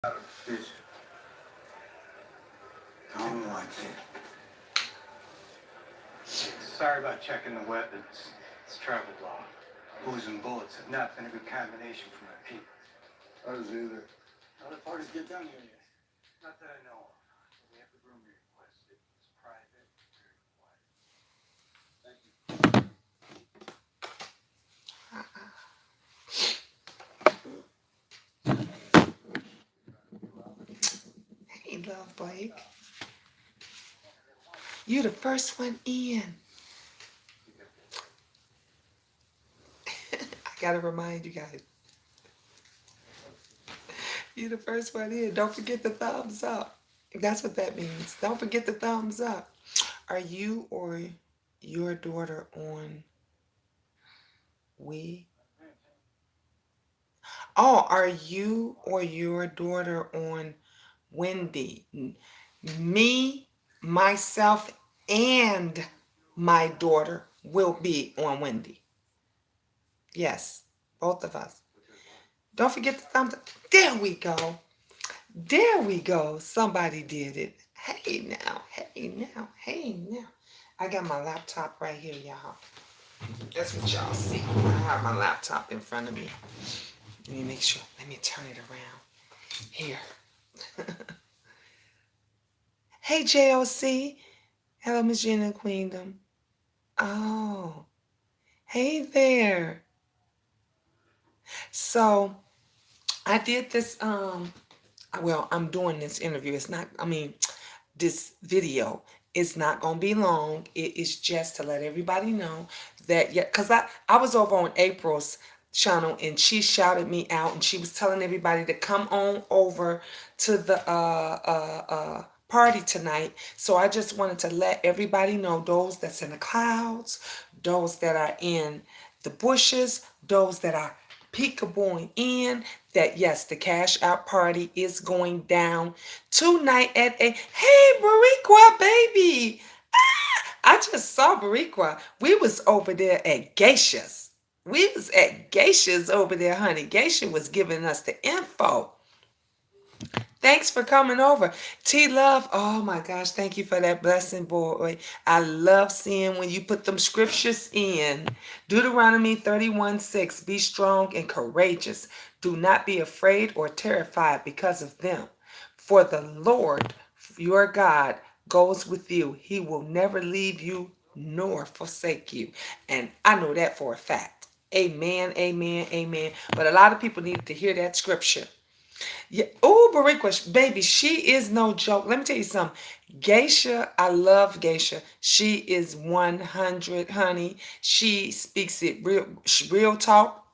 Fish. Don't like it. Sorry about checking the weapons. It's travel law. Booze and bullets have not been a good combination for my people. Ours either. Other parties get down here yet? Not that I know of. We have the room you requested. It's private, very quiet. Thank you. Hey, love Blake. You the first one in. I gotta remind you guys. You the first one in. Don't forget the thumbs up. That's what that means. Don't forget the thumbs up. Are you or your daughter on We? Oh, are you or your daughter on Wendy? Me, myself, and my daughter will be on Wendy. Yes, both of us. Don't forget the thumbs up. There we go. There we go. Somebody did it. Hey now, hey now, hey now. I got my laptop right here, y'all. That's what y'all see. I have my laptop in front of me. Let me make sure. Let me turn it around. Here. Hey, JOC. Hello, Mzginaqueenoftalk. Oh, hey there. So, I did this, well, I'm doing this interview. It's not, this video is not going to be long. It is just to let everybody know that, yeah, because I was over on April's channel and she shouted me out and she was telling everybody to come on over to the party tonight. So I just wanted to let everybody know, those that's in the clouds, those that are in the bushes, those that are peekabooing in, that yes, the cash out party is going down tonight at hey, Bariqua, baby. I just saw Bariqua. We was over there at Geisha's. We was at Geisha's over there, honey. Geisha was giving us the info. Thanks for coming over. T Love, oh my gosh, thank you for that blessing, boy. I love seeing when you put them scriptures in. Deuteronomy 31:6, be strong and courageous. Do not be afraid or terrified because of them. For the Lord, your God, goes with you. He will never leave you nor forsake you. And I know that for a fact. Amen, amen, amen. But a lot of people need to hear that scripture. Yeah. Oh, Bariqua, baby, she is no joke. Let me tell you something. Geisha, I love Geisha. She is 100, honey. She speaks it real talk,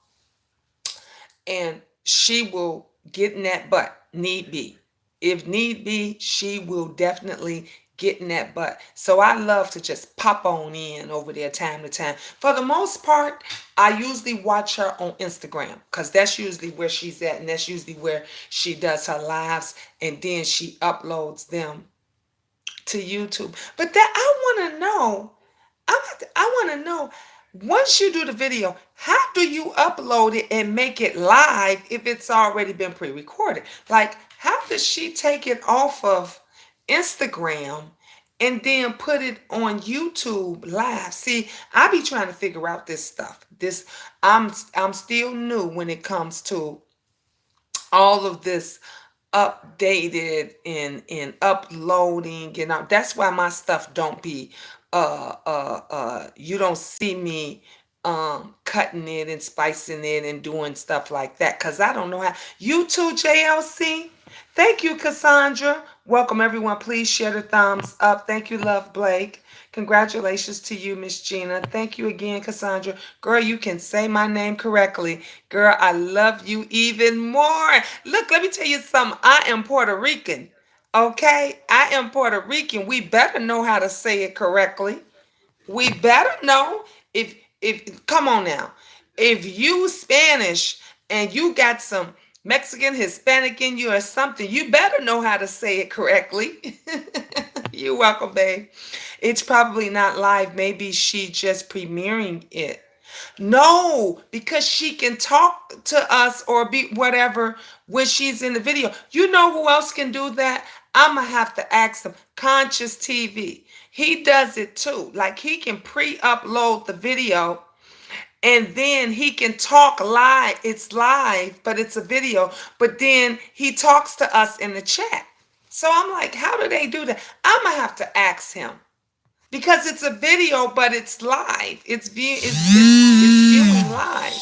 and she will get in that butt, need be. If need be, she will definitely get in that butt. So I love to just pop on in over there time to time. For the most part, I usually watch her on Instagram because that's usually where she's at, and that's usually where she does her lives, and then she uploads them to YouTube. But that I want to know, I want to know, once you do the video, how do you upload it and make it live if it's already been pre-recorded? Like, how does she take it off of Instagram and then put it on YouTube live? See, I be trying to figure out this stuff. I'm still new when it comes to all of this updated and uploading, you know. That's why my stuff don't be you don't see me cutting it and spicing it and doing stuff like that, because I don't know how. You too, JLC. Thank you, Cassandra. Welcome everyone. Please share the thumbs up. Thank you, Love Blake. Congratulations to you, Miss Gina. Thank you again, Cassandra. Girl, you can say my name correctly. Girl, I love you even more. Look, let me tell you something. I am Puerto Rican. Okay? I am Puerto Rican. We better know how to say it correctly. We better know. If come on now. If you Spanish and you got some Mexican, Hispanic in you or something, you better know how to say it correctly. You're welcome, babe. It's probably not live. Maybe she just premiering it. No, because she can talk to us or be whatever when she's in the video. You know who else can do that? I'm gonna have to ask him. Conscious TV. He does it too. Like he can pre-upload the video and then he can talk live. It's live, but it's a video. But then he talks to us in the chat. So I'm like, how do they do that? I'm gonna have to ask him because it's a video, but it's live. It's viewing live.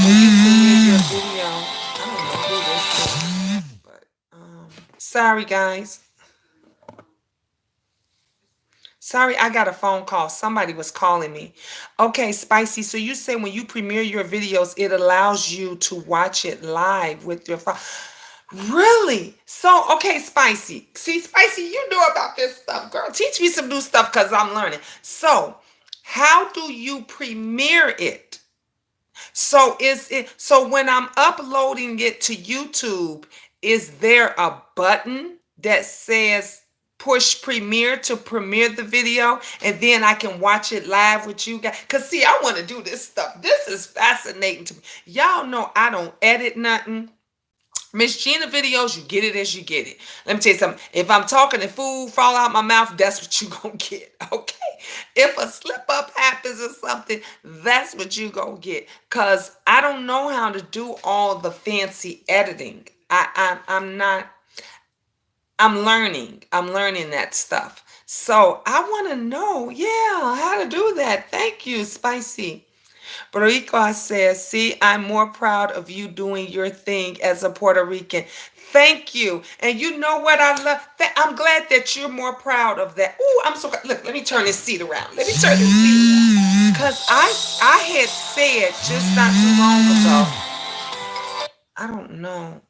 When you premiere your video, I don't know who this is, but sorry guys. Sorry, I got a phone call. Somebody was calling me. Okay, Spicy. So you say when you premiere your videos, it allows you to watch it live with your phone. Really? So, okay, Spicy. See, Spicy, you know about this stuff, girl. Teach me some new stuff because I'm learning. So, how do you premiere it? So when I'm uploading it to YouTube, is there a button that says push premiere to premiere the video and then I can watch it live with you guys? Cause see, I want to do this stuff. This is fascinating to me. Y'all know I don't edit nothing. Miss Gina videos, you get it as you get it. Let me tell you something. If I'm talking and food fall out my mouth, that's what you gonna get. Okay. If a slip up happens or something, that's what you gonna get. Cause I don't know how to do all the fancy editing. I'm not. I'm learning. I'm learning that stuff. So I want to know, yeah, how to do that. Thank you, Spicy. Boricua says, see, I'm more proud of you doing your thing as a Puerto Rican. Thank you. And you know what I love? I'm glad that you're more proud of that. Ooh, I'm so glad. Look, let me turn this seat around. Let me turn this seat around. Because I had said just not too long ago, I don't know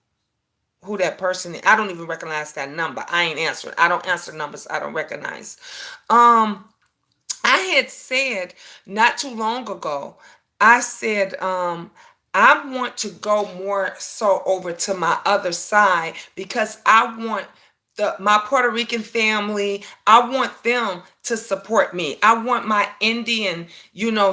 who that person is. I don't even recognize that number. I ain't answering. I don't answer numbers I don't recognize. Um, I had said not too long ago, I said, I want to go more so over to my other side because I want my Puerto Rican family, I want them to support me. I want my Indian,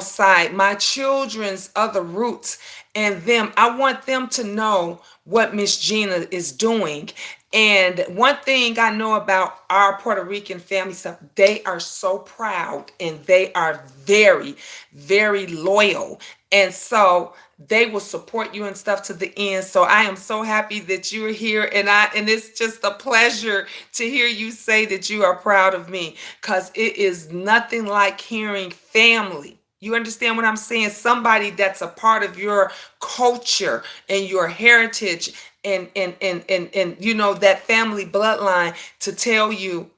side, my children's other roots and them. I want them to know what Miss Gina is doing. And one thing I know about our Puerto Rican family stuff, they are so proud and they are very, very loyal. And so they will support you and stuff to the end. So I am so happy that you're here. And it's just a pleasure to hear you say that you are proud of me because it is nothing like hearing family. You understand what I'm saying? Somebody that's a part of your culture and your heritage and that family bloodline to tell you,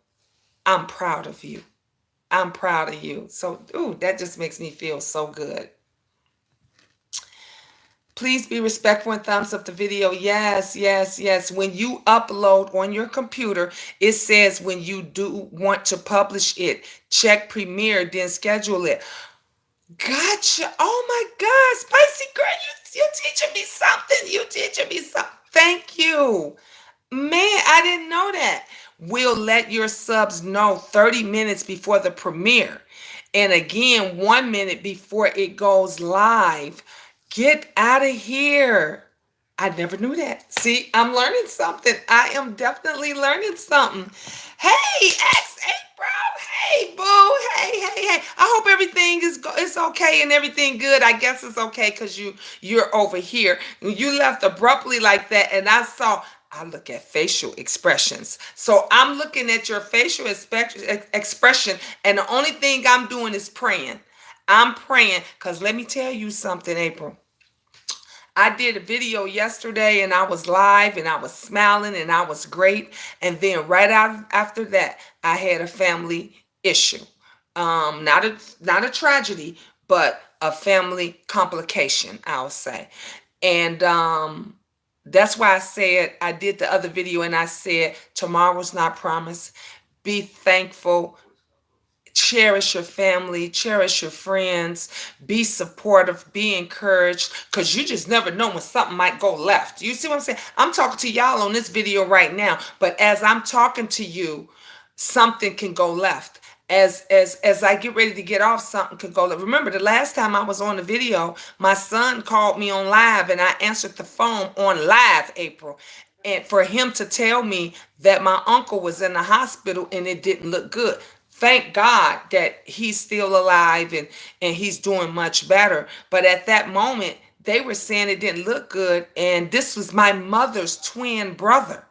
I'm proud of you. I'm proud of you. So, ooh, that just makes me feel so good. Please be respectful and thumbs up the video. Yes, yes, yes. When you upload on your computer, it says when you do want to publish it, check Premiere, then schedule it. Gotcha. Oh my God. Spicy girl, you're teaching me something. You teaching me something. Thank you. Man, I didn't know that. We'll let your subs know 30 minutes before the premiere. And again, 1 minute before it goes live. Get out of here. I never knew that. See, I'm learning something. I am definitely learning something. Hey, April. Hey, boo. Hey. I hope everything is okay and everything good. I guess it's okay because you're over here. You left abruptly like that, and I look at facial expressions. So I'm looking at your facial expression, and the only thing I'm doing is praying. I'm praying because let me tell you something, April. I did a video yesterday and I was live and I was smiling and I was great. And then right out after that, I had a family issue. Not a tragedy, but a family complication, I'll say. And that's why I said I did the other video and I said tomorrow's not promised. Be thankful. Cherish your family, cherish your friends, be supportive, be encouraged, because you just never know when something might go left. You see what I'm saying? I'm talking to y'all on this video right now, but as I'm talking to you, something can go left. as I get ready to get off, something could go. Remember the last time I was on the video, my son called me on live and I answered the phone on live, April. And for him to tell me that my uncle was in the hospital and it didn't look good. Thank God that he's still alive and he's doing much better. But at that moment, they were saying it didn't look good. And this was my mother's twin brother.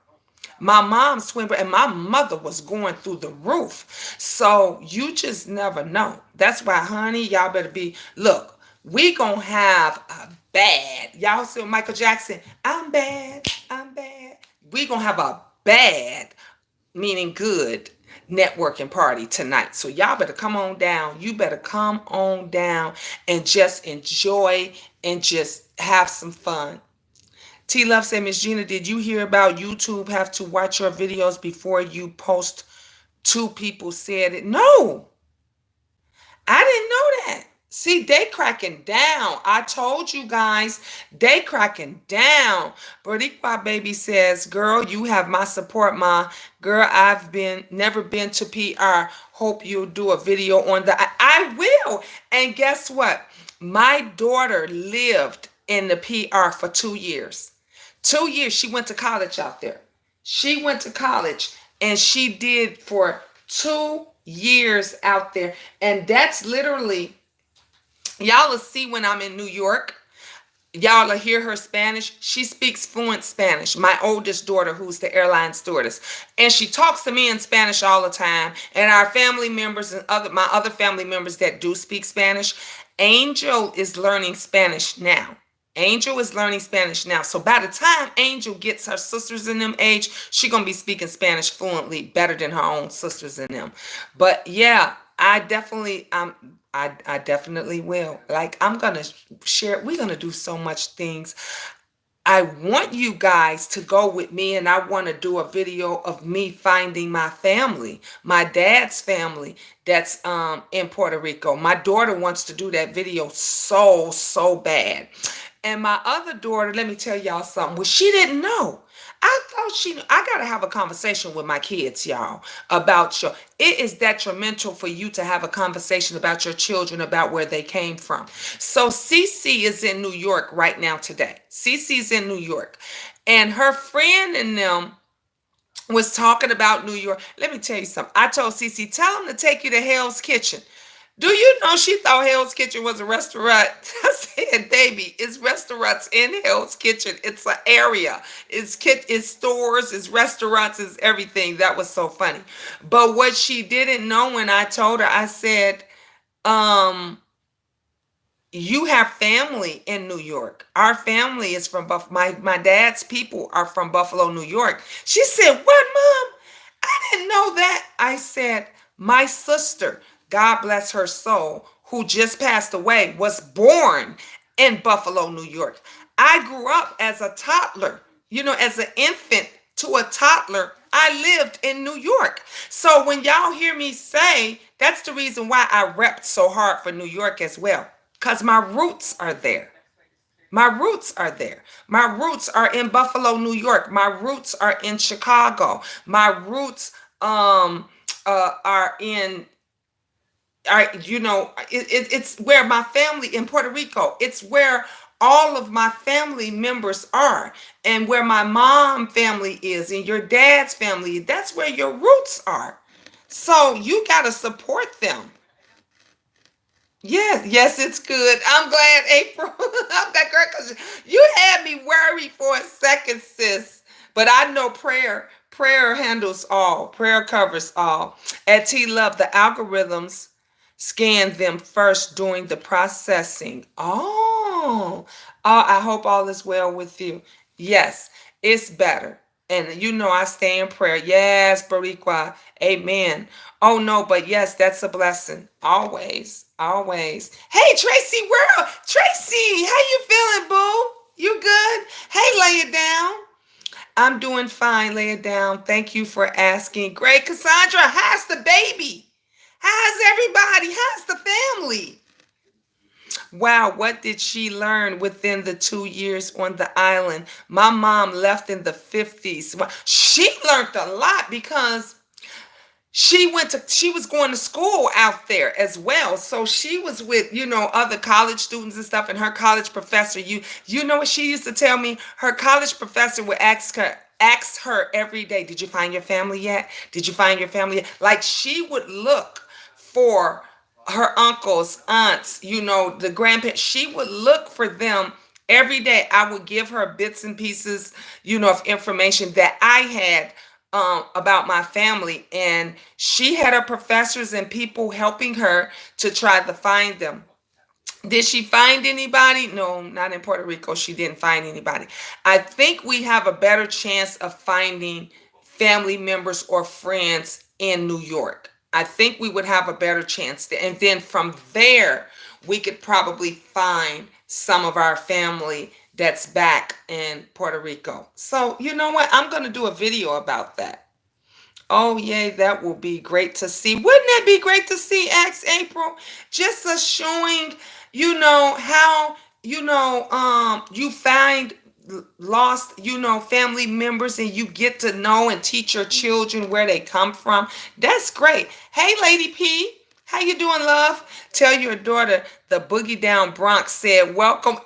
My mom's twin brother, and my mother was going through the roof. So you just never know. That's why, honey, y'all better be, look, we gonna have a bad, y'all see Michael Jackson, I'm bad, I'm bad. We gonna have a bad, meaning good, networking party tonight. So y'all better come on down. You better come on down and just enjoy and just have some fun. T Love said, Miss Gina, did you hear about YouTube have to watch your videos before you post? Two people said it. No, I didn't know that. See, they cracking down. I told you guys, they cracking down. Boricua Baby says, girl, you have my support, ma. Girl, I've never been to PR. Hope you'll do a video on that. I will. And guess what? My daughter lived in the PR for 2 years. 2 years. She went to college out there. She went to college and she did for 2 years out there. And that's literally, y'all will see when I'm in New York. Y'all will hear her Spanish. She speaks fluent Spanish. My oldest daughter, who's the airline stewardess. And she talks to me in Spanish all the time. And our family members and my other family members that do speak Spanish, Angel is learning Spanish now. Angel is learning Spanish now. So by the time Angel gets her sisters in them age, she going to be speaking Spanish fluently better than her own sisters in them. But yeah, I definitely I definitely will. Like, I'm going to share. We're going to do so much things. I want you guys to go with me, and I want to do a video of me finding my family, my dad's family that's in Puerto Rico. My daughter wants to do that video so bad. And my other daughter, let me tell y'all something. Well, she didn't know. I thought she knew. I got to have a conversation with my kids, y'all, about it is detrimental for you to have a conversation about your children, about where they came from. So Cece is in New York right now today. Cece's in New York. And her friend and them was talking about New York. Let me tell you something. I told Cece, tell them to take you to Hell's Kitchen. Do you know she thought Hell's Kitchen was a restaurant? I said, baby, it's restaurants in Hell's Kitchen. It's an area. It's stores, it's restaurants, it's everything. That was so funny. But what she didn't know when I told her, I said, you have family in New York. Our family is from my dad's people are from Buffalo, New York. She said, what, Mom? I didn't know that. I said, my sister, God bless her soul, who just passed away, was born in Buffalo, New York. I grew up as a toddler, as an infant to a toddler. I lived in New York. So when y'all hear me say, that's the reason why I repped so hard for New York as well, because my roots are there. My roots are there. My roots are in Buffalo, New York. My roots are in Chicago. My roots are in it's where my family in Puerto Rico. It's where all of my family members are, and where my mom family is, and your dad's family. That's where your roots are. So you got to support them. Yes, it's good. I'm glad, April. I'm glad, girl, because you had me worried for a second, sis. But I know prayer handles all. Prayer covers all. At T Love, the algorithms scan them first during the processing. Oh, I hope all is well with you. Yes, it's better. And I stay in prayer. Yes, Boricua. Amen. Oh, no, but yes, that's a blessing. Always, always. Hey, Tracy World. Tracy, how you feeling, boo? You good? Hey, lay it down. I'm doing fine. Lay it down. Thank you for asking. Great. Cassandra, how's the baby? How's everybody? How's the family? Wow, what did she learn within the 2 years on the island? My mom left in the 50s. Well, she learned a lot because she was going to school out there as well. So she was with, other college students and stuff, and her college professor, you know what she used to tell me? Her college professor would ask her every day, did you find your family yet? Did you find your family yet? Like, she would look for her uncles, aunts, the grandparents. She would look for them every day. I would give her bits and pieces, of information that I had about my family. And she had her professors and people helping her to try to find them. Did she find anybody? No, not in Puerto Rico. She didn't find anybody. I think we have a better chance of finding family members or friends in New York. I think we would have a better chance. And then from there, we could probably find some of our family that's back in Puerto Rico. So, you know what? I'm going to do a video about that. Oh, yay, that will be great to see. Wouldn't that be great to see, Ask April? Just us showing, how, you find lost, family members, and you get to know and teach your children where they come from. That's great. Hey, Lady P, how you doing, love? Tell your daughter the Boogie Down Bronx said, welcome.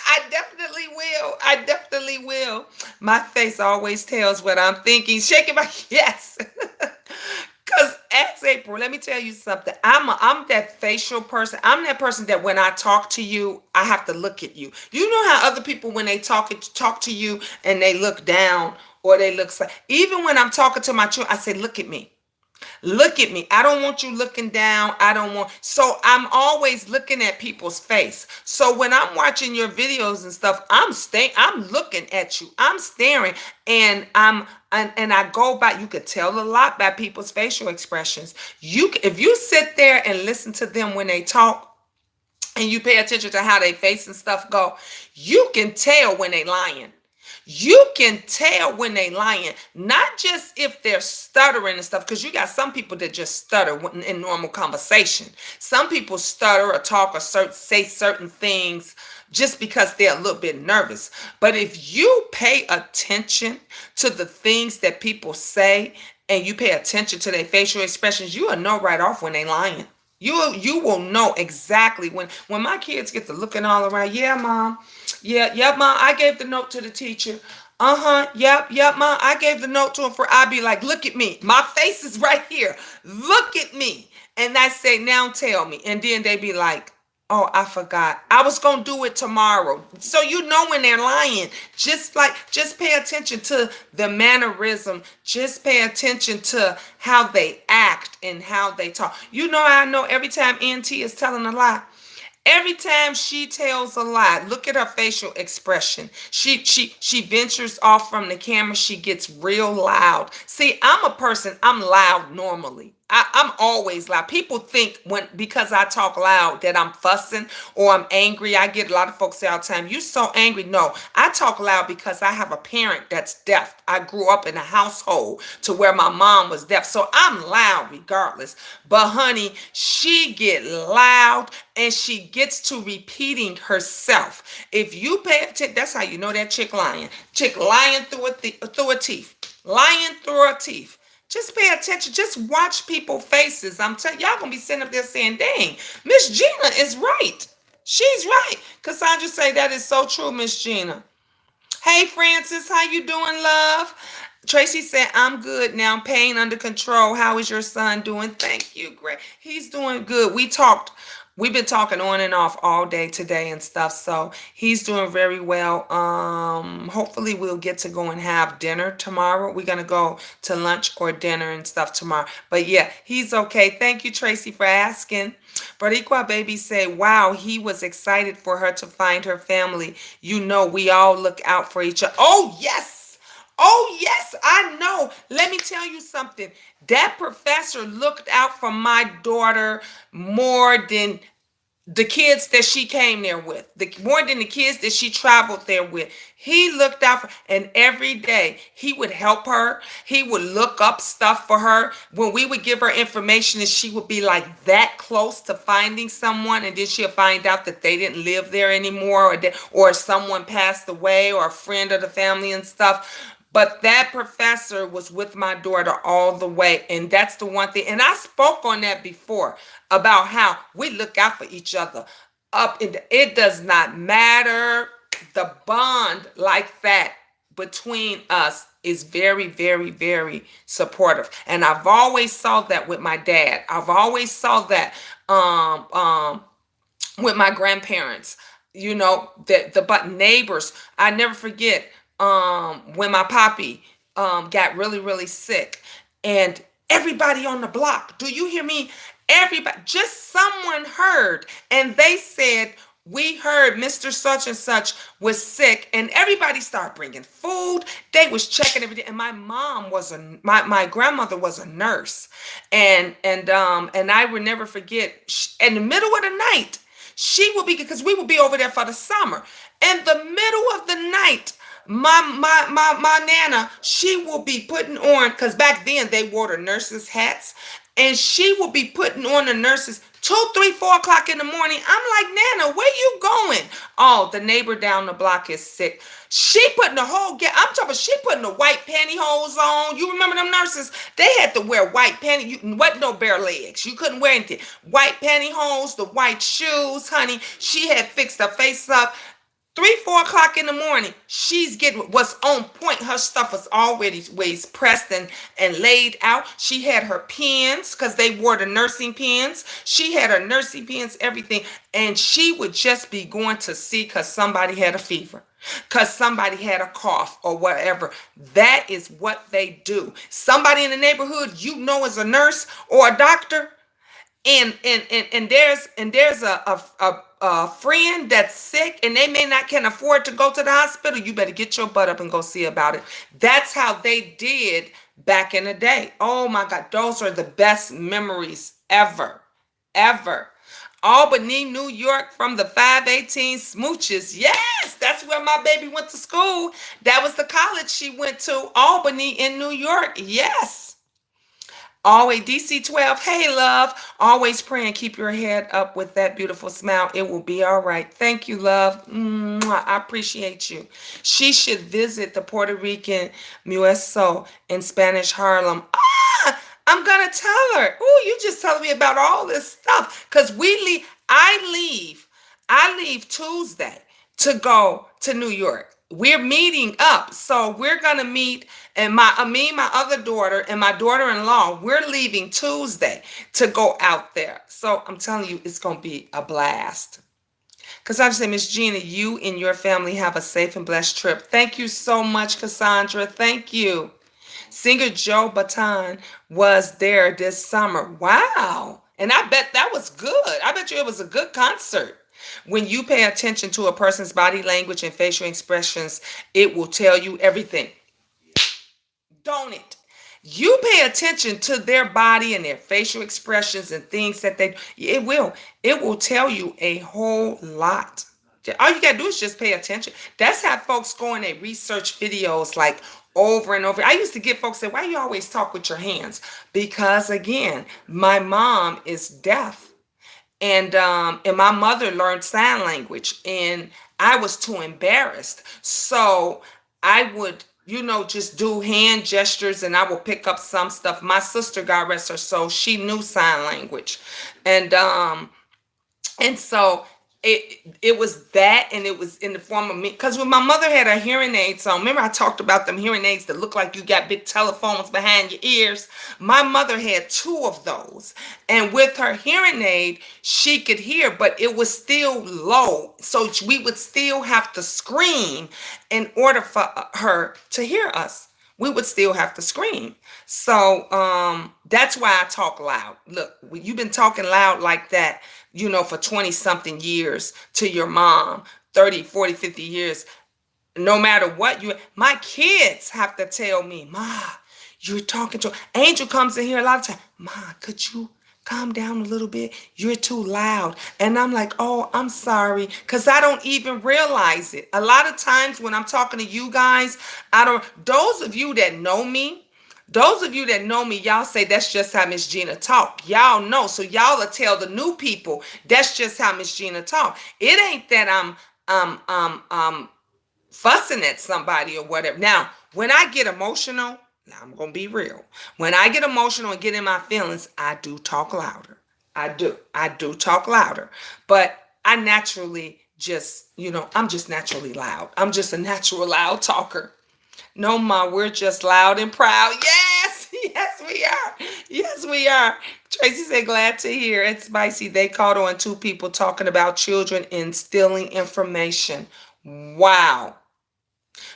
I definitely will. I definitely will. My face always tells what I'm thinking. Shaking my yes. Cause as April, let me tell you something. I'm that facial person. I'm that person that when I talk to you, I have to look at you. You know how other people when they talk to you and they look down or they look, even when I'm talking to my children, I say, look at me. Look at me. I don't want you looking down. So I'm always looking at people's face. So when I'm watching your videos and stuff, I'm looking at you. I'm staring, and I go by, you could tell a lot by people's facial expressions. If you sit there and listen to them when they talk, and you pay attention to how they face and stuff go, you can tell when they lying. You can tell when they lying, not just if they're stuttering and stuff, because you got some people that just stutter in normal conversation. Some people stutter or talk or say certain things just because they're a little bit nervous. But if you pay attention to the things that people say and you pay attention to their facial expressions, you will know right off when they lying. You will know exactly when my kids get to looking all around. Yeah, mom. Yeah, yep, mom. I gave the note to the teacher. Uh-huh. Yep, mom. I gave the note to him for I be like, look at me. My face is right here. Look at me. And I say, now tell me. And then they be like, oh, I forgot. I was gonna do it tomorrow. So you know when they're lying. Just pay attention to the mannerism. Just pay attention to how they act and how they talk. I know every time NT is telling a lie. Every time she tells a lie, look at her facial expression. She ventures off from the camera. She gets real loud. See, I'm loud normally. I'm always loud. People think because I talk loud that I'm fussing or I'm angry. I get a lot of folks say all the time, you so angry. No, I talk loud because I have a parent that's deaf. I grew up in a household to where my mom was deaf. So I'm loud regardless. But honey, she get loud and she gets to repeating herself. If you pay attention, that's how you know that chick lying. Chick lying through her teeth. Lying through her teeth. Just pay attention. Just watch people's faces. I'm telling y'all gonna be sitting up there saying, dang, Miss Gina is right. She's right. Cassandra say that is so true, Miss Gina. Hey Francis, how you doing, love? Tracy said, I'm good now. Pain under control. How is your son doing? Thank you, Greg. He's doing good. We've been talking on and off all day today and stuff. So he's doing very well. Hopefully we'll get to go and have dinner tomorrow. We're gonna go to lunch or dinner and stuff tomorrow. But yeah, he's okay. Thank you, Tracy, for asking. Boricua baby say, wow, he was excited for her to find her family. We all look out for each other. Oh, yes. Oh, yes, I know. Let me tell you something. That professor looked out for my daughter more than the kids that she came there with, more than the kids that she traveled there with. He looked out for, and every day he would help her. He would look up stuff for her. When we would give her information, and she would be like that close to finding someone, and then she'll find out that they didn't live there anymore, or someone passed away, or a friend of the family and stuff. But that professor was with my daughter all the way. And that's the one thing. And I spoke on that before about how we look out for each other. It does not matter. The bond like that between us is very, very, very supportive. And I've always saw that with my dad. I've always saw that um um with my grandparents, but neighbors. I never forget when my poppy got really, really sick, and everybody on the block, do you hear me? Everybody, just someone heard, and they said, we heard Mr. Such and Such was sick, and everybody started bringing food. They was checking everything, and my mom was my grandmother was a nurse, and I will never forget. In the middle of the night, she will be, because we will be over there for the summer. In the middle of the night, my nana, she will be putting on, because back then they wore the nurses' hats, and she will be putting on the nurses 2, 3, 4 o'clock in the morning. I'm like, Nana, where you going? Oh, the neighbor down the block is sick. She putting the whole I'm talking about, she putting the white pantyhose on. You remember them nurses? They had to wear white panty. You wasn't no bare legs. You couldn't wear anything. White pantyhose, the white shoes, honey. She had fixed her face up. 3, 4 o'clock in the morning, she's getting what's on point. Her stuff was already ways pressed and laid out. She had her pens, because they wore the nursing pens. She had her nursing pens, everything. And she would just be going to see because somebody had a fever, because somebody had a cough or whatever. That is what they do. Somebody in the neighborhood, is a nurse or a doctor, and there's a friend that's sick, and they may not can afford to go to the hospital. You better get your butt up and go see about it. That's how they did back in the day. Oh my God, those are the best memories ever. Albany, New York, from the 518 Smooches. Yes, that's where my baby went to school. That was the college she went to, Albany in New York. Yes. Always DC 12. Hey, love. Always praying. Keep your head up with that beautiful smile. It will be all right. Thank you, love. Mwah. I appreciate you. She should visit the Puerto Rican Mueso in Spanish Harlem. I'm going to tell her. Oh, you just telling me about all this stuff. Because I leave Tuesday to go to New York. We're meeting up. So we're going to meet, and me, my other daughter, and my daughter-in-law, we're leaving Tuesday to go out there. So I'm telling you, it's going to be a blast. Cassandra said, Miss Gina, you and your family have a safe and blessed trip. Thank you so much, Cassandra. Thank you. Singer Joe Baton was there this summer. Wow. And I bet that was good. I bet you it was a good concert. When you pay attention to a person's body language and facial expressions, it will tell you everything. Don't it? You pay attention to their body and their facial expressions and things that it will tell you a whole lot. All you gotta do is just pay attention. That's how folks go and they research videos like over and over. I used to get folks say, why you always talk with your hands? Because again, my mom is deaf. And my mother learned sign language, and I was too embarrassed. So I would, just do hand gestures, and I would pick up some stuff. My sister, God rest her soul, she knew sign language. And so it was that, and it was in the form of me, because when my mother had her hearing aids on, remember I talked about them hearing aids that look like you got big telephones behind your ears. My mother had 2 of those, and with her hearing aid she could hear, but it was still low, so we would still have to scream in order for her to hear us. We would still have to scream. So that's why I talk loud. Look, you've been talking loud like that, for 20 something years to your mom, 30, 40, 50 years. No matter what my kids have to tell me, Ma, you're talking to Angel comes in here a lot of times. Ma, could you calm down a little bit? You're too loud. And I'm like, oh, I'm sorry. Because I don't even realize it. A lot of times when I'm talking to you guys, those of you that know me, y'all say that's just how Miss Gina talk. Y'all know. So y'all will tell the new people that's just how Miss Gina talk. It ain't that I'm fussing at somebody or whatever. Now, When I get emotional, now I'm going to be real. When I get emotional and get in my feelings, I do talk louder. I do. I do talk louder. But I naturally just, I'm just naturally loud. I'm just a natural loud talker. No, ma, we're just loud and proud. Yes, yes, we are. Yes, we are. Tracy said, glad to hear. It's spicy. They caught on two people talking about children and stealing information. Wow.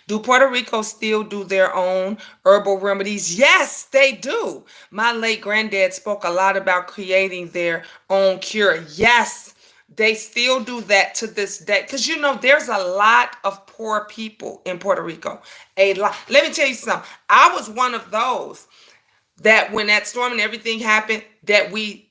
Do Puerto Rico still do their own herbal remedies? Yes, they do. My late granddad spoke a lot about creating their own cure. Yes, they still do that to this day. Because there's a lot of poor people in Puerto Rico. A lot. Let me tell you something. I was one of those that when that storm and everything happened, that we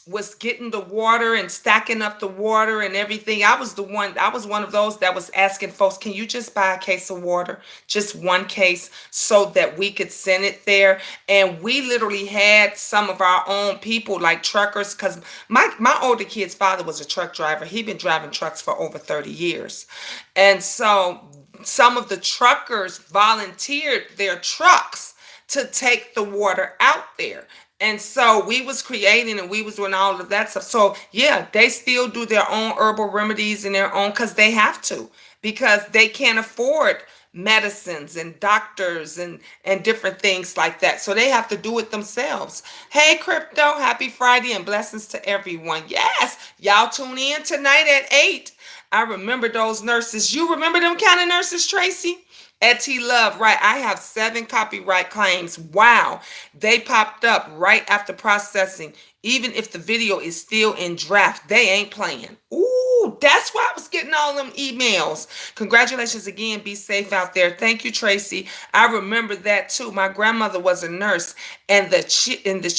was getting the water and stacking up the water and everything. I was one of those that was asking folks, can you just buy a case of water, just one case, so that we could send it there? And we literally had some of our own people, like truckers, because my older kid's father was a truck driver. He'd been driving trucks for over 30 years. And so some of the truckers volunteered their trucks to take the water out there. And so we was creating and we was doing all of that stuff. So yeah, they still do their own herbal remedies and their own, because they can't afford medicines and doctors and different things like that. So they have to do it themselves. Hey, Crypto, happy Friday and blessings to everyone. Yes, y'all tune in tonight at 8. I remember those nurses. You remember them kind of nurses, Tracy? At T Love, right? I have 7 copyright claims. Wow. They popped up right after processing. Even if the video is still in draft, they ain't playing. Ooh, that's why I was getting all them emails. Congratulations again. Be safe out there. Thank you, Tracy. I remember that too. My grandmother was a nurse, and the chief, and the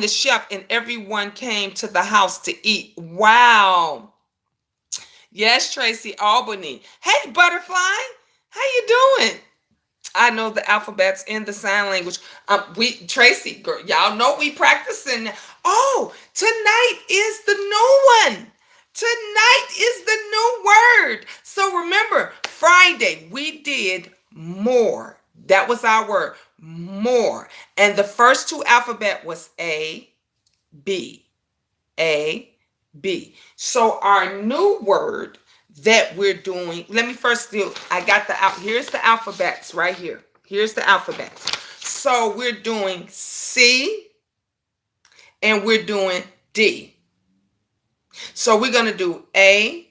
chef, and everyone came to the house to eat. Wow. Yes, Tracy, Albany. Hey, Butterfly. How you doing? I know the alphabets in the sign language. Tracy, girl, y'all know we practicing. Oh, tonight is the new one. Tonight is the new word. So remember, Friday we did more. That was our word, more. And the first 2 alphabet was A, B. A, B. So our new word that we're doing, let me first do, here's the alphabets right here. Here's the alphabets. So we're doing C and we're doing D. So we're going to do A,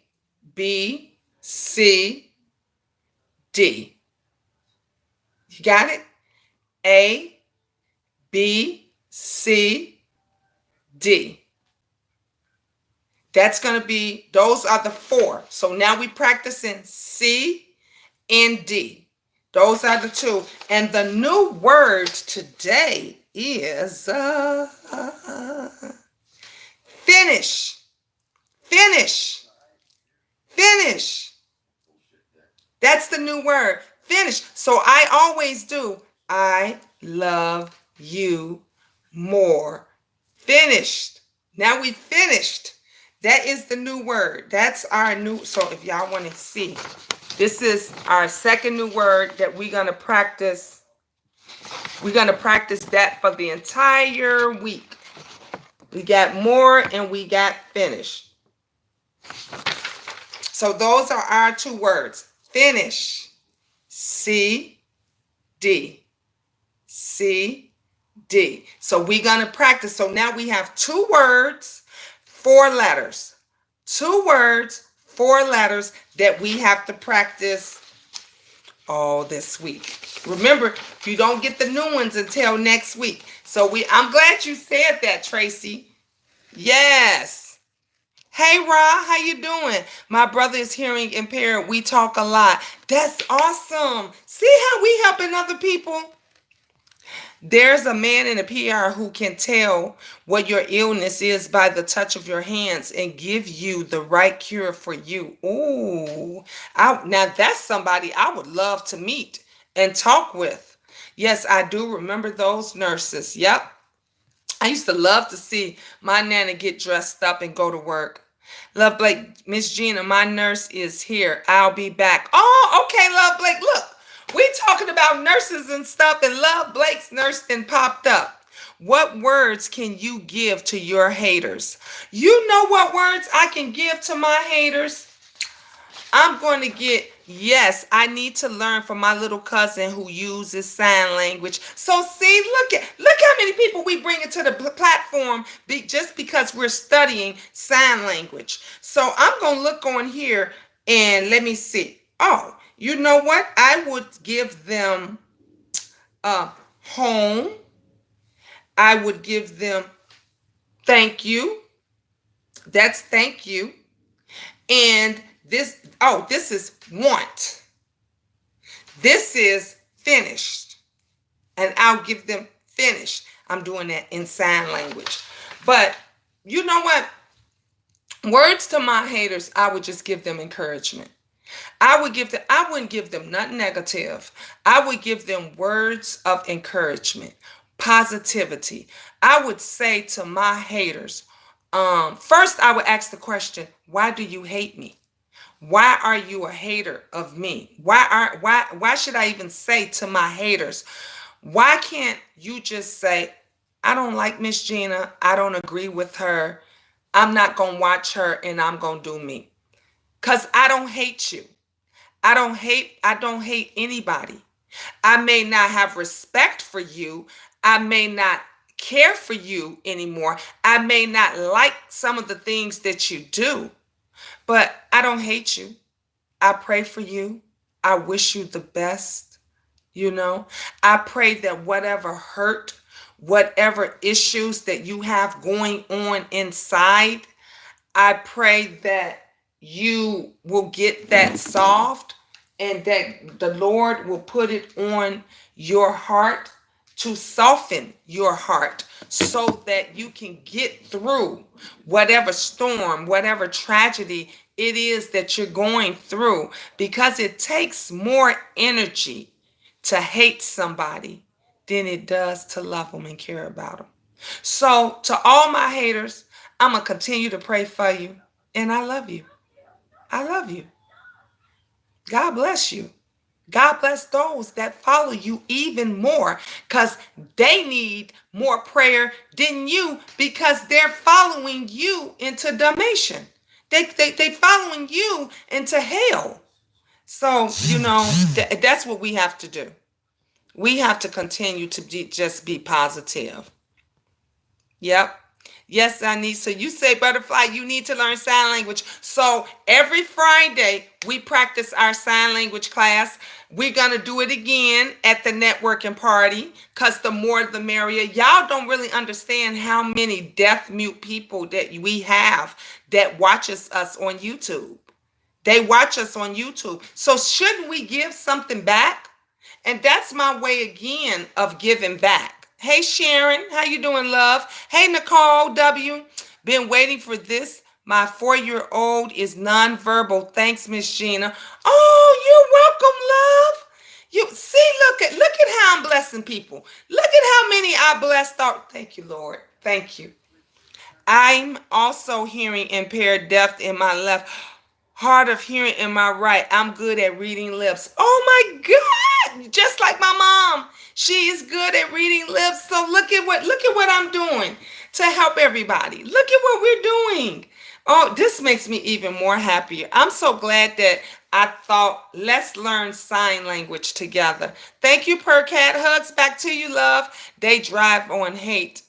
B, C, D. You got it? A, B, C, D. That's going to be, those are the 4. So now we practicing C and D. Those are the 2. And the new word today is finish. Finish. Finish. That's the new word. Finish. So I always do, I love you more. Finished. Now we finished. That is the new word. That's our new. So if y'all want to see, this is our second new word that we're going to practice. We're going to practice that for the entire week. We got more and we got finished. So those are our 2 words. Finish. C, D. C, D. So we're going to practice. So now we have 2 words, 4 letters. 2 words, 4 letters that we have to practice all this week. Remember, you don't get the new ones until next week. So I'm glad you said that, Tracy. Yes. Hey, Ra, how you doing? My brother is hearing impaired. We talk a lot. That's awesome. See how we helping other people? There's a man in a PR who can tell what your illness is by the touch of your hands and give you the right cure for you. Ooh, now that's somebody I would love to meet and talk with. Yes, I do remember those nurses. Yep. I used to love to see my nana get dressed up and go to work. Love Blake, Miss Gina, my nurse is here. I'll be back. Oh, okay, Love Blake. Look, we talking about nurses and stuff, and Love Blake's nurse then popped up. What words can you give to your haters? You know what words I can give to my haters? I'm going to yes, I need to learn from my little cousin who uses sign language. So see, look how many people we bring into the platform just because we're studying sign language. So I'm going to look on here and let me see. Oh, you know what? I would give them a home. I would give them thank you. That's thank you. And this is want. This is finished. And I'll give them finished. I'm doing that in sign language. But you know what? Words to my haters, I would just give them encouragement. I wouldn't give them nothing negative. I would give them words of encouragement, positivity. I would say to my haters, first I would ask the question, why do you hate me? Why are you a hater of me? Why should I even say to my haters? Why can't you just say, I don't like Miss Gina. I don't agree with her. I'm not going to watch her and I'm going to do me. Cuz I don't hate you. I don't hate anybody. I may not have respect for you. I may not care for you anymore. I may not like some of the things that you do, but I don't hate you. I pray for you. I wish you the best. I pray that whatever hurt, whatever issues that you have going on inside, I pray that you will get that solved and that the Lord will put it on your heart to soften your heart so that you can get through whatever storm, whatever tragedy it is that you're going through, because it takes more energy to hate somebody than it does to love them and care about them. So to all my haters, I'm going to continue to pray for you. And I love you. I love you. God bless you. God bless those that follow you even more, because they need more prayer than you, because they're following you into damnation. They following you into hell. So, that's what we have to do. We have to continue to just be positive. Yep. Yes, I need. So you say, Butterfly, you need to learn sign language. So every Friday, we practice our sign language class. We're going to do it again at the networking party, because the more the merrier. Y'all don't really understand how many deaf mute people that we have that watches us on YouTube. They watch us on YouTube. So shouldn't we give something back? And that's my way again of giving back. Hey Sharon, how you doing, love? Hey Nicole W. Been waiting for this. My 4-year-old is nonverbal. Thanks, Miss Gina. Oh, you're welcome, love. You see, look at how I'm blessing people. Look at how many I blessed out. Thank you, Lord. Thank you. I'm also hearing impaired, deaf in my left, hard of hearing in my right. I'm good at reading lips. Oh my God! Just like my mom, she is good at reading lips. So look at what I'm doing to help everybody. Look at what we're doing. Oh, this makes me even more happier. I'm so glad that I thought, let's learn sign language together. Thank you, Percat. Hugs back to you, love. They drive on hate.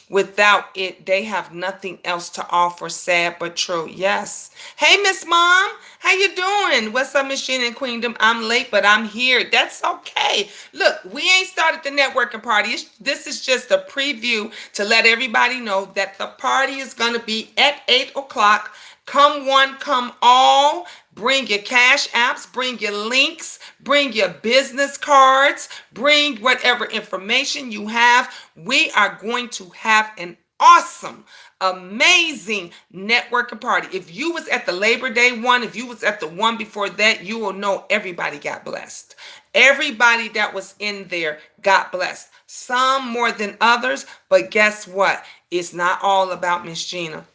Without it, they have nothing else to offer. Sad but true. Yes. Hey, Miss Mom. How you doing? What's up, Miss Gina and Queendom? I'm late, but I'm here. That's okay. Look, we ain't started the networking party. This is just a preview to let everybody know that the party is going to be at 8 o'clock. Come one, come all. Bring your cash apps, bring your links, bring your business cards, bring whatever information you have. We are going to have an awesome, amazing networking party. If you was at the Labor Day one, if you was at the one before that, you will know everybody got blessed. Everybody that was in there got blessed. Some more than others, but guess what? It's not all about Miss Gina.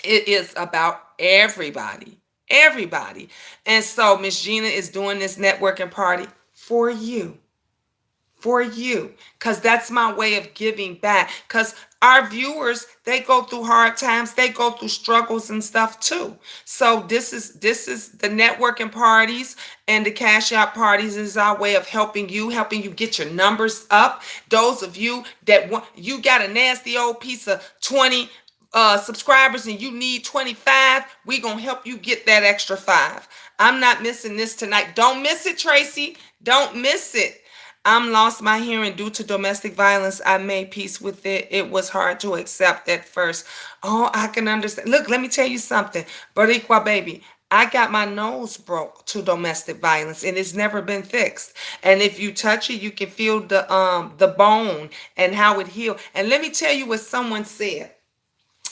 It is about everybody. Everybody. And so Miss Gina is doing this networking party for you, for you, because that's my way of giving back, because our viewers, they go through hard times, they go through struggles and stuff too. So this is the networking parties and the cash out parties is our way of helping you get your numbers up. Those of you that want, you got a nasty old piece of 20 subscribers and you need 25, we gonna help you get that extra 5. I'm not missing this tonight. Don't miss it, Tracy. Don't miss it. I'm lost my hearing due to domestic violence. I made peace with it. It was hard to accept at first. Oh, I can understand. Look, let me tell you something. Boricua baby, I got my nose broke to domestic violence and it's never been fixed. And if you touch it, you can feel the bone and how it healed. And let me tell you what someone said.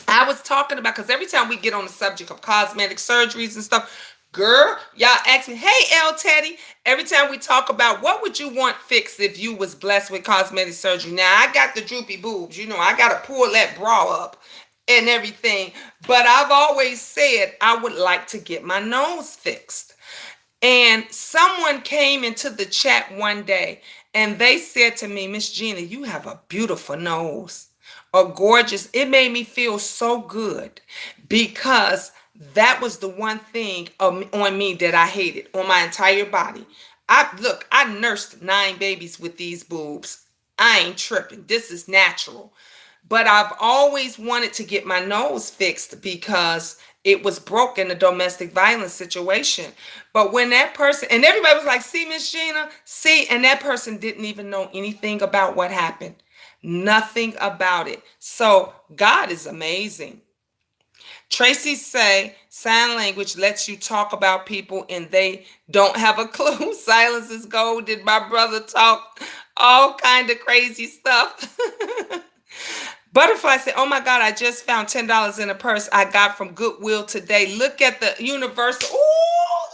I was talking about, because every time we get on the subject of cosmetic surgeries and stuff, girl, y'all ask me, hey, L Teddy, every time we talk about what would you want fixed if you was blessed with cosmetic surgery. Now, I got the droopy boobs. You know, I got to pull that bra up and everything. But I've always said I would like to get my nose fixed. And someone came into the chat one day and they said to me, Miss Gina, you have a beautiful nose, a gorgeous. It made me feel so good because that was the one thing on me that I hated on my entire body. I nursed 9 babies with these boobs. I ain't tripping. This is natural. But I've always wanted to get my nose fixed because it was broke in a domestic violence situation. But when that person, and everybody was like, see, Miss Gina, see, and that person didn't even know anything about what happened. Nothing about it. So God is amazing. Tracy say sign language lets you talk about people and they don't have a clue. Silence is gold. Did my brother talk all kind of crazy stuff? Butterfly said, oh my God, I just found $10 in a purse I got from Goodwill today. Look at the universal. Oh,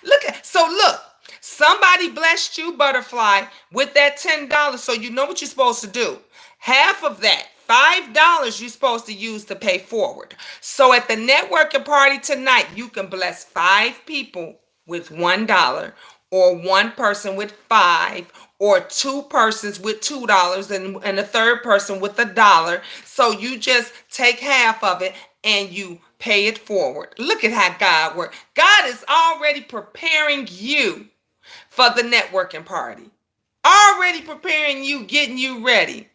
look at that. Look, somebody blessed you, Butterfly, with that $10. So you know what you're supposed to do. Half of that, $5, you're supposed to use to pay forward. So at the networking party tonight, you can bless 5 people with $1, or 1 person with 5, or 2 persons with $2, and a third person with $1. So you just take half of it and you pay it forward. Look at how God works. God is already preparing you for the networking party. Already preparing you, getting you ready.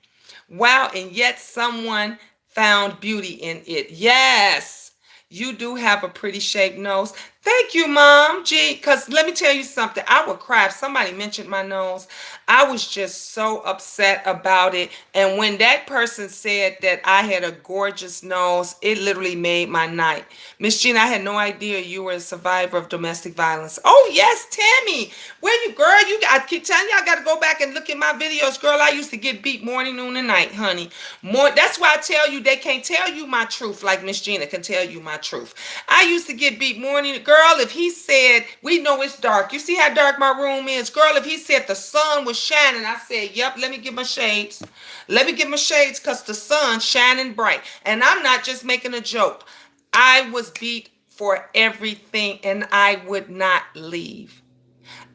Wow, and yet someone found beauty in it. Yes, you do have a pretty shaped nose. Thank you, Mom. Gee, because let me tell you something. I would cry if somebody mentioned my nose. I was just so upset about it. And when that person said that I had a gorgeous nose, it literally made my night. Miss Gina, I had no idea you were a survivor of domestic violence. Oh, yes, Tammy. Where you, girl? I keep telling you, I got to go back and look at my videos. Girl, I used to get beat morning, noon, and night, honey. That's why I tell you, they can't tell you my truth like Miss Gina can tell you my truth. I used to get beat morning. Girl, if he said, we know it's dark. You see how dark my room is? Girl, if he said the sun was shining, I said, yep, let me get my shades. Let me get my shades because the sun's shining bright. And I'm not just making a joke. I was beat for everything and I would not leave.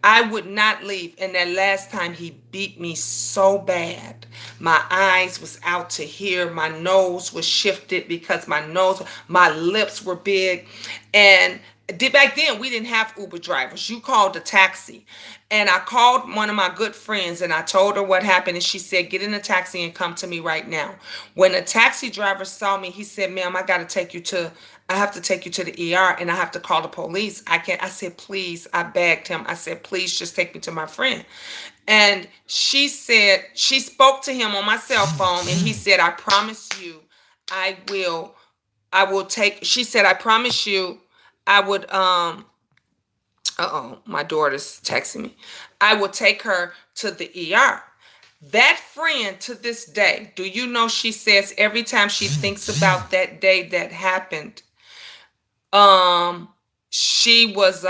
I would not leave. And that last time he beat me so bad. My eyes was out to here. My nose was shifted because my lips were big. And back then we didn't have Uber drivers. You called a taxi. And I called one of my good friends and I told her what happened. And she said, get in a taxi and come to me right now. When the taxi driver saw me, he said, ma'am, I have to take you to the ER and I have to call the police. I said, please, I begged him. I said, please just take me to my friend. And she said, she spoke to him on my cell phone and he said, I promise you, I will take, she said, I promise you, I would, my daughter's texting me. I will take her to the ER. That friend to this day, do you know she says every time she thinks about that day that happened, she was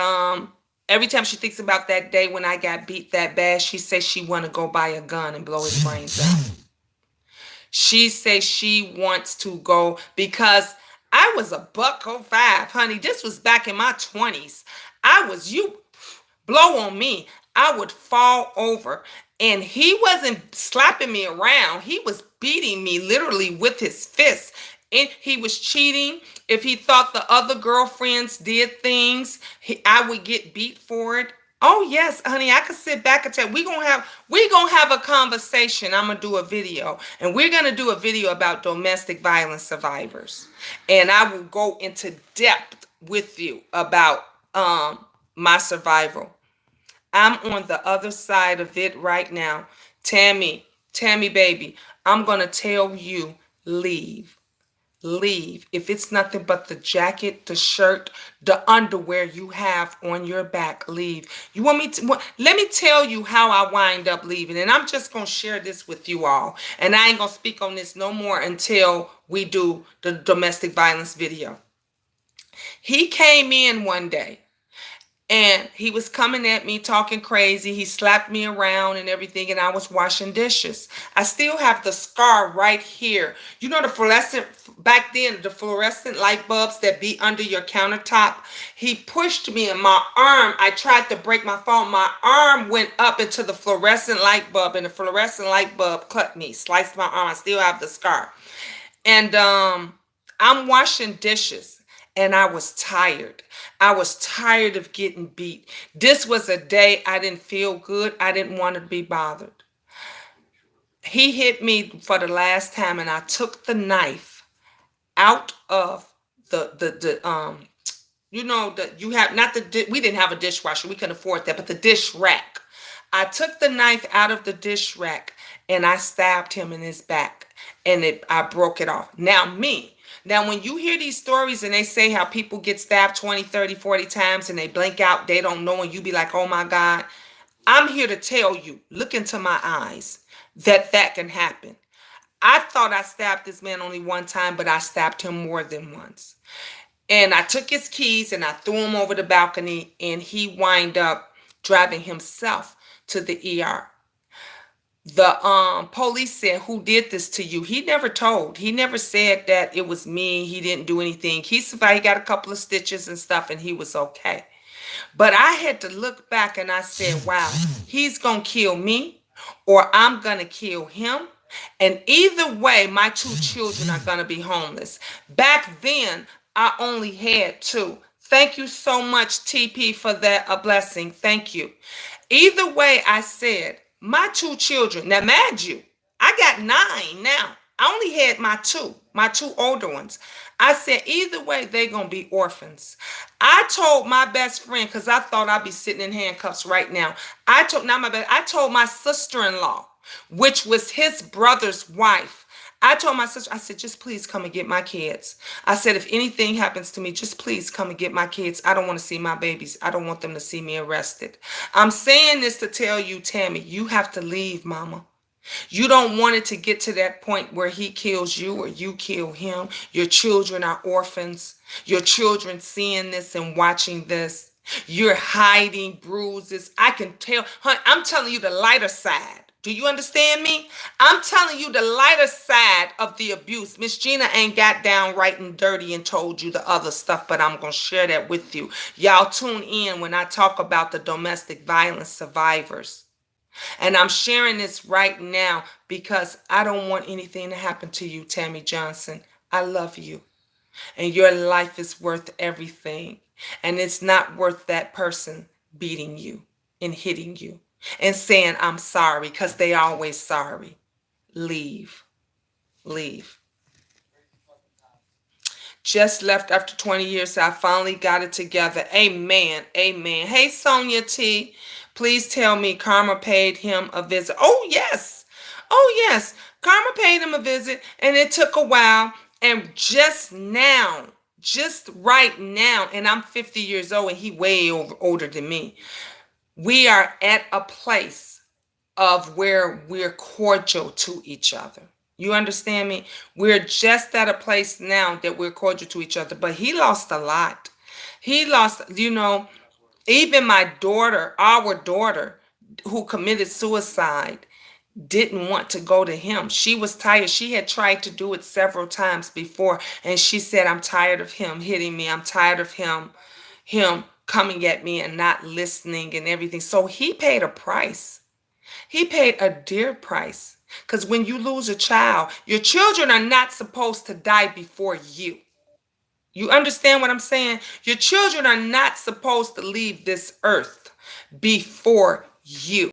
every time she thinks about that day when I got beat that bad, she says she want to go buy a gun and blow his brains out. She says she wants to go because I was a buck 05, honey. This was back in my 20s. You blow on me, I would fall over. And he wasn't slapping me around. He was beating me literally with his fists. And he was cheating. If he thought the other girlfriends did things, I would get beat for it. Oh yes, honey, I could sit back and tell we gonna have a conversation. I'm gonna do a video, and we're gonna do a video about domestic violence survivors, and I will go into depth with you about my survival. I'm on the other side of it right now. Tammy, baby, I'm going to tell you, leave. Leave. If it's nothing but the jacket, the shirt, the underwear you have on your back, leave. You want me to? Let me tell you how I wind up leaving. And I'm just going to share this with you all. And I ain't going to speak on this no more until we do the domestic violence video. He came in one day and he was coming at me talking crazy. He slapped me around and everything, and I was washing dishes. I still have the scar right here. You know the fluorescent, back then, the fluorescent light bulbs that be under your countertop? He pushed me in my arm. I tried to break my phone. My arm went up into the fluorescent light bulb, and the fluorescent light bulb cut me, sliced my arm. I still have the scar. And I'm washing dishes, and I was tired. I was tired of getting beat. This was a day I didn't feel good. I didn't want to be bothered. He hit me for the last time, and I took the knife out of the you know that you have not we didn't have a dishwasher. We couldn't afford that, but the dish rack. I took the knife out of the dish rack and I stabbed him in his back, and I broke it off. Now when you hear these stories and they say how people get stabbed 20, 30, 40 times and they blink out, they don't know, and you be like, "Oh my God." I'm here to tell you, look into my eyes, that can happen. I thought I stabbed this man only one time, but I stabbed him more than once. And I took his keys and I threw him over the balcony, and he wind up driving himself to the ER. The police said, "Who did this to you?" He never told. He never said that it was me. He didn't do anything. He survived. He got a couple of stitches and stuff, and he was okay. But I had to look back and I said, wow, he's going to kill me or I'm going to kill him. And either way, my two children are going to be homeless. Back then, I only had two. Thank you so much, TP, for that a blessing. Thank you. Either way, I said, my two children, now mind you, I got 9 now. I only had my two older ones. I said, either way, they're going to be orphans. I told my best friend, because I thought I'd be sitting in handcuffs right now. I told my sister-in-law, which was his brother's wife. I told my sister, I said, just please come and get my kids. I said, if anything happens to me, just please come and get my kids. I don't want to see my babies. I don't want them to see me arrested. I'm saying this to tell you, Tammy, you have to leave, mama. You don't want it to get to that point where he kills you or you kill him. Your children are orphans. Your children seeing this and watching this. You're hiding bruises. I can tell. Honey, I'm telling you the lighter side. Do you understand me? I'm telling you the lighter side of the abuse. Miss Gina ain't got down right and dirty and told you the other stuff, but I'm going to share that with you. Y'all tune in when I talk about the domestic violence survivors. And I'm sharing this right now because I don't want anything to happen to you, Tammy Johnson. I love you. And your life is worth everything. And it's not worth that person beating you and hitting you and saying, I'm sorry, because they always sorry. Leave. Leave. Just left after 20 years, so I finally got it together. Amen. Amen. Hey, Sonia T. Please tell me Karma paid him a visit. Oh, yes. Oh, yes. Karma paid him a visit, and it took a while. And just right now, and I'm 50 years old, and he way older than me. We are at a place of where we're cordial to each other. You understand me? We're just at a place now that we're cordial to each other. But he lost a lot. He lost, even my daughter, our daughter, who committed suicide, didn't want to go to him. She was tired. She had tried to do it several times before, and she said, I'm tired of him hitting me. I'm tired of him coming at me and not listening and everything. So he paid a price. He paid a dear price. Because when you lose a child, your children are not supposed to die before you. You understand what I'm saying? Your children are not supposed to leave this earth before you.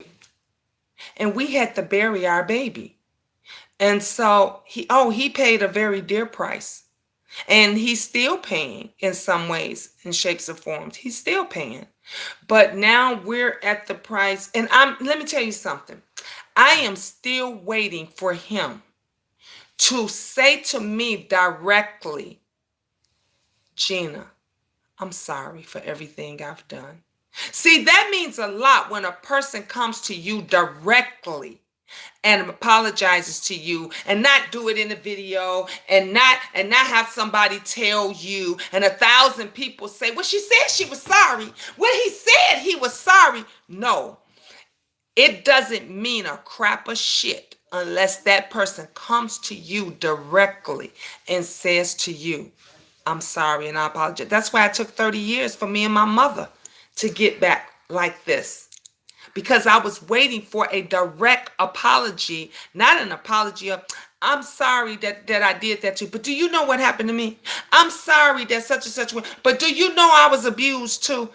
And we had to bury our baby. And so he paid a very dear price. And he's still paying in some ways, in shapes or forms. He's still paying. But now we're at the price. And let me tell you something. I am still waiting for him to say to me directly, Gina, I'm sorry for everything I've done. See, that means a lot when a person comes to you directly and apologizes to you, and not do it in a video, and not have somebody tell you and 1,000 people say, well, she said she was sorry. Well, he said he was sorry. No, it doesn't mean a crap of shit unless that person comes to you directly and says to you, I'm sorry and I apologize. That's why it took 30 years for me and my mother to get back like this. Because I was waiting for a direct apology, not an apology of, I'm sorry that I did that too. But do you know what happened to me? I'm sorry that such and such. But do you know I was abused too?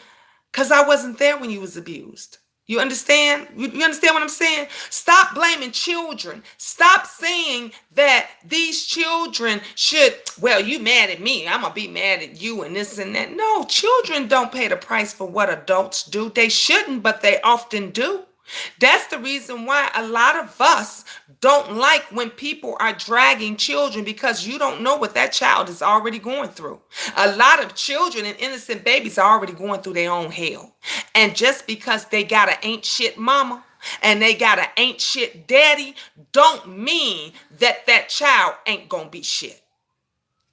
Because I wasn't there when you was abused. You understand? You understand what I'm saying? Stop blaming children. Stop saying that these children should, well, you mad at me, I'm going to be mad at you and this and that. No, children don't pay the price for what adults do. They shouldn't, but they often do. That's the reason why a lot of us don't like when people are dragging children, because you don't know what that child is already going through. A lot of children and innocent babies are already going through their own hell. And just because they got an ain't shit mama and they got an ain't shit daddy, don't mean that that child ain't gonna be shit.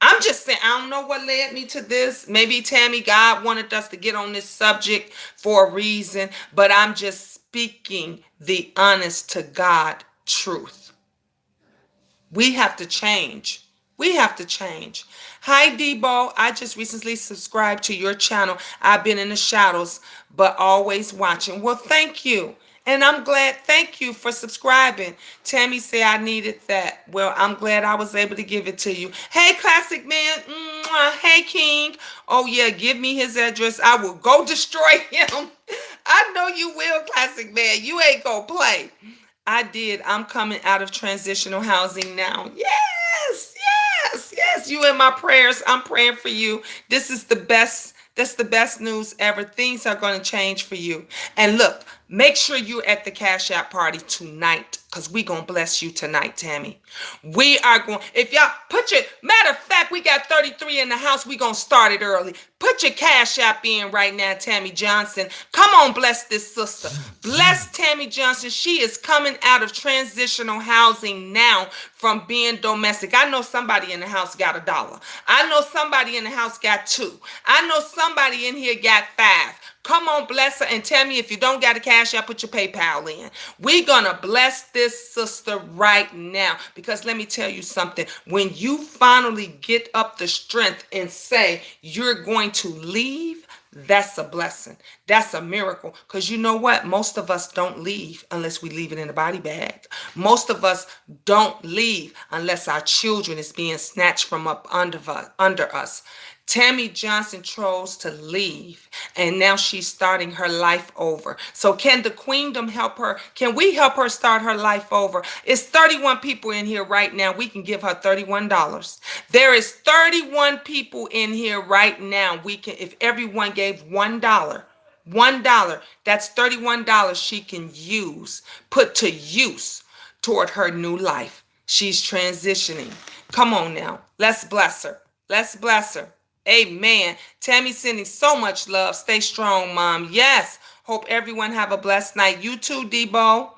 I'm just saying, I don't know what led me to this. Maybe Tammy, God wanted us to get on this subject for a reason, but I'm just speaking the honest to God truth. We have to change. We have to change. Hi, Debo. I just recently subscribed to your channel. I've been in the shadows, but always watching. Well, thank you. And I'm glad. Thank you for subscribing. Tammy said I needed that. Well, I'm glad I was able to give it to you. Hey, Classic Man. Mwah. Hey, King. Oh, yeah. Give me his address. I will go destroy him. I know you will, Classic Man. You ain't gonna play. I did. I'm coming out of transitional housing now. Yes, yes, yes. You in my prayers. I'm praying for you. This is the best. That's the best news ever. Things are going to change for you. And look, make sure you're at the Cash App party tonight, because we're going to bless you tonight, Tammy. We are going, if y'all put your, matter of fact, we got 33 in the house. We're going to start it early. Put your Cash App in right now, Tammy Johnson. Come on, bless this sister. Bless Tammy Johnson. She is coming out of transitional housing now from being domestic. I know somebody in the house got $1. I know somebody in the house got $2. I know somebody in here got $5. Come on, bless her, and tell me if you don't got a Cash App, put your PayPal in. We're going to bless this sister right now, because let me tell you something. When you finally get up the strength and say you're going to leave, that's a blessing. That's a miracle. Because you know what? Most of us don't leave unless we leave it in a body bag. Most of us don't leave unless our children is being snatched from up under us. Tammy Johnson chose to leave, and now she's starting her life over. So can the queendom help her? Can we help her start her life over? It's 31 people in here right now. We can give her $31. There is 31 people in here right now. We can, if everyone gave $1, that's $31 she can put to use toward her new life. She's transitioning. Come on now. Let's bless her. Let's bless her. Amen. Tammy sending so much love. Stay strong, Mom. Yes. Hope everyone have a blessed night. You too, Debo.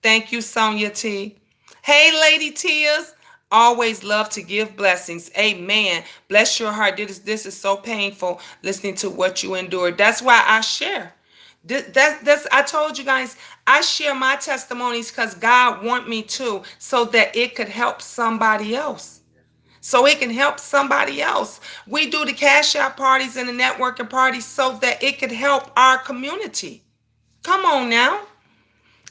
Thank you, Sonia T. Hey, Lady Tears. Always love to give blessings. Amen. Bless your heart. This is so painful listening to what you endured. That's why I share. That's I told you guys, I share my testimonies because God want me to, so that it could help somebody else. So it can help somebody else. We do the cash out parties and the networking parties so that it could help our community. Come on now.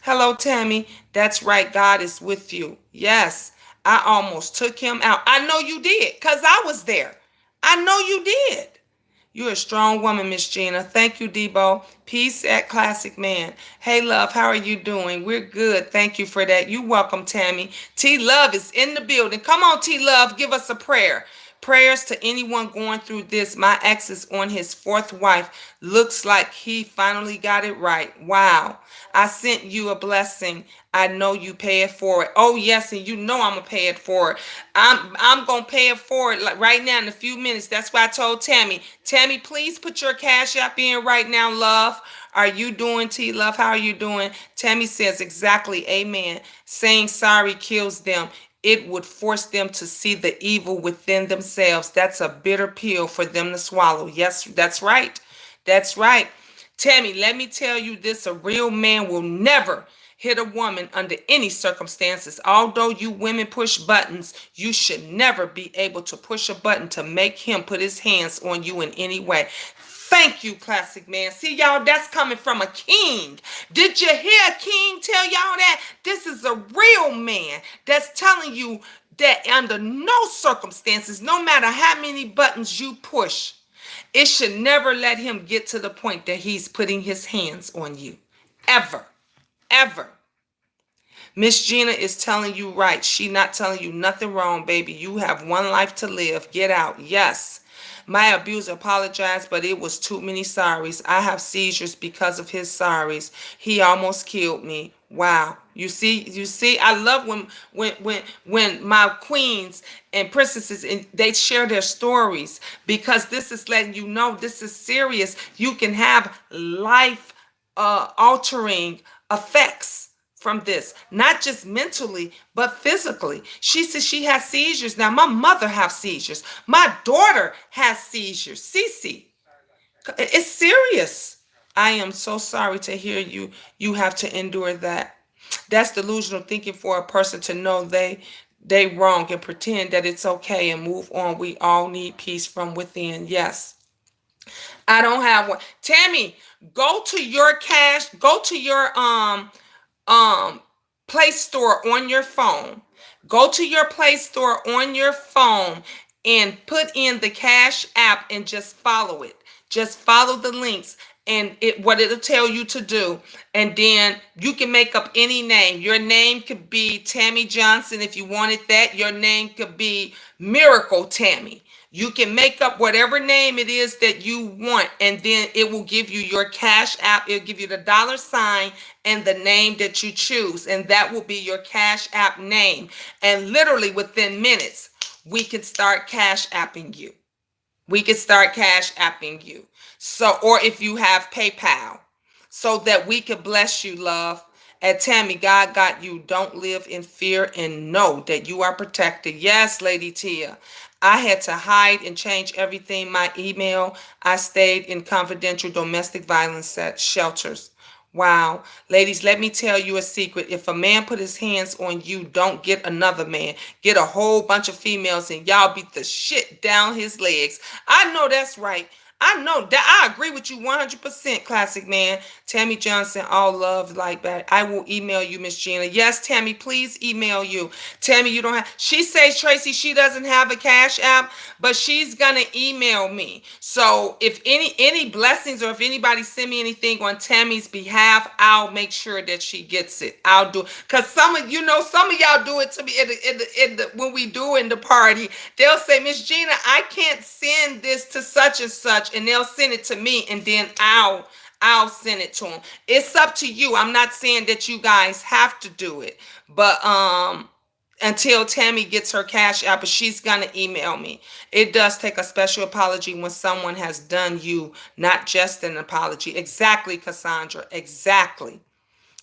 Hello, Tammy. That's right. God is with you. Yes, I almost took him out. I know you did because I was there. I know you did. You're a strong woman, Miss Gina. Thank you, Debo. Peace at Classic Man. Hey, love, how are you doing? We're good. Thank you for that. You welcome, Tammy. T Love is in the building. Come on, T Love, give us a prayer. Prayers to anyone going through this. My ex is on his fourth wife. Looks like he finally got it right. Wow. I sent you a blessing. I know you pay it forward. Oh yes, and you know I'm gonna pay it forward. I'm gonna pay it forward like right now in a few minutes. That's why I told Tammy. Tammy, please put your cash app in right now, love. Are you doing, T Love? How are you doing? Tammy says exactly, amen. Saying sorry kills them. It would force them to see the evil within themselves. That's a bitter pill for them to swallow. Yes, that's right. That's right. Tammy, let me tell you this, a real man will never hit a woman under any circumstances. Although you women push buttons, you should never be able to push a button to make him put his hands on you in any way. Thank you, Classic Man. See, y'all, that's coming from a king. Did you hear a king tell y'all that? This is a real man that's telling you that under no circumstances, no matter how many buttons you push, it should never let him get to the point that he's putting his hands on you. Ever. Ever. Miss Gina is telling you right. She not telling you nothing wrong, baby. You have one life to live. Get out. Yes. My abuser apologized, but it was too many sorries. I have seizures because of his sorries. He almost killed me. Wow. You see, I love when my queens and princesses and they share their stories, because this is letting you know this is serious. You can have life altering effects from this, not just mentally but physically. She says she has seizures now. My mother has seizures. My daughter has seizures. Cece, it's serious. I am so sorry to hear you have to endure that. That's delusional thinking for a person to know they wrong and pretend that it's okay and move on. We all need peace from within. Yes. I don't have one. Tammy, go to your um Play Store on your phone. Go to your Play Store on your phone and put in the Cash app and just follow it. Just follow the links and what it'll tell you to do. And then you can make up any name. Your name could be Tammy Johnson if you wanted that. Your name could be Miracle Tammy. You can make up whatever name it is that you want, and then it will give you your Cash app. It'll give you the dollar sign and the name that you choose, and that will be your Cash app name. And literally within minutes, we can start Cash apping you. We can start Cash apping you. So, or if you have PayPal, so that we could bless you, love. And Tammy, God got you. Don't live in fear and know that you are protected. Yes, Lady Tia. I had to hide and change everything. My email, I stayed in confidential domestic violence shelters. Wow. Ladies, let me tell you a secret. If a man put his hands on you, don't get another man. Get a whole bunch of females and y'all beat the shit down his legs. I know that's right. I know that. I agree with you 100%, Classic Man. Tammy Johnson, all love like that. I will email you, Miss Gina. Yes, Tammy, please email you. Tammy, you don't have. She says, Tracy, she doesn't have a Cash app, but she's gonna email me. So if any blessings or if anybody send me anything on Tammy's behalf, I'll make sure that she gets it. I'll do, because some of y'all do it to me when we do in the party. They'll say, Miss Gina, I can't send this to such and such, and they'll send it to me, and then I'll send it to them. It's up to you. I'm not saying that you guys have to do it, but until Tammy gets her Cash app, but she's gonna email me. It does take a special apology when someone has done you, not just an apology. Exactly, Cassandra. Exactly.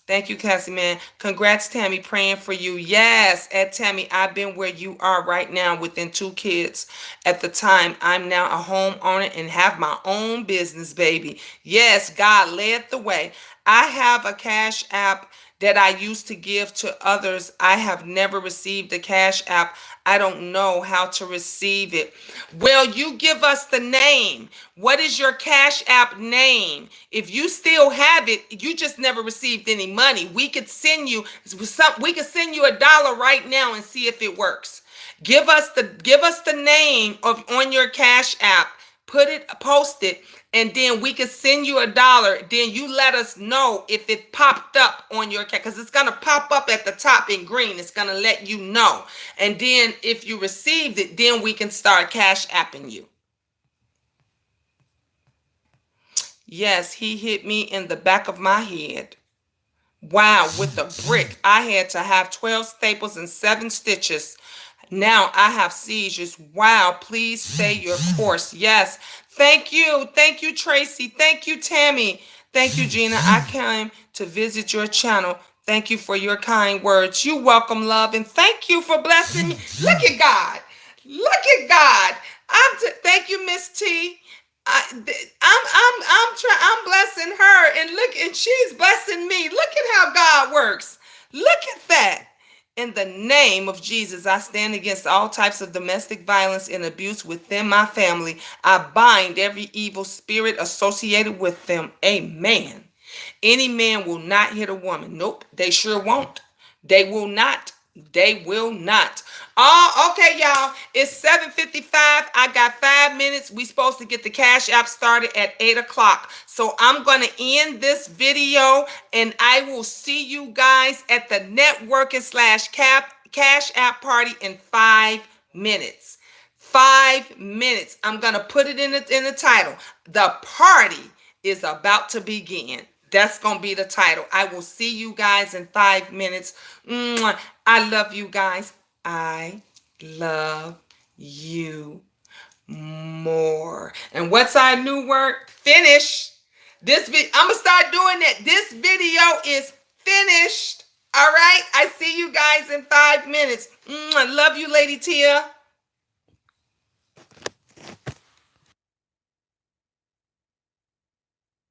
Thank you, Cassie, man. Congrats, Tammy. Praying for you. Yes, at Tammy, I've been where you are right now within 2 kids. At the time, I'm now a homeowner and have my own business, baby. Yes, God led the way. I have a cash app that I used to give to others. I have never received a cash app. I don't know how to receive it. Well, you give us the name. What is your cash app name? If you still have it, you just never received any money. We could send you $1 right now and see if it works. Give us the name of on your cash app. Post it, and then we can send you $1. Then you let us know if it popped up on your account, because it's gonna pop up at the top in green. It's gonna let you know. And then if you received it, then we can start cash apping you. Yes, he hit me in the back of my head. Wow, with the brick. I had to have 12 staples and 7 stitches. Now I have seizures. Wow, please stay your course. Yes. Thank you. Thank you, Tracy. Thank you, Tammy. Thank you, Gina. I came to visit your channel. Thank you for your kind words. You welcome, love, and thank you for blessing me. Look at God. Look at God. Thank you, Miss T. I'm blessing her, and look, and she's blessing me. Look at how God works. Look at that. In the name of Jesus, I stand against all types of domestic violence and abuse within my family. I bind every evil spirit associated with them. Amen. Any man will not hit a woman. Nope, they sure won't. They will not. They will not. Oh, okay, y'all. It's 7:55. I got 5 minutes. We supposed to get the Cash App started at 8 o'clock. So I'm going to end this video, and I will see you guys at the networking / Cash App party in 5 minutes. 5 minutes. I'm going to put it in the title. The party is about to begin. That's going to be the title. I will see you guys in 5 minutes. Mwah. I love you guys. I love you more. And what's our new word? Finish. I'm going to start doing that. This video is finished. All right. I see you guys in 5 minutes. Love you, Lady Tia.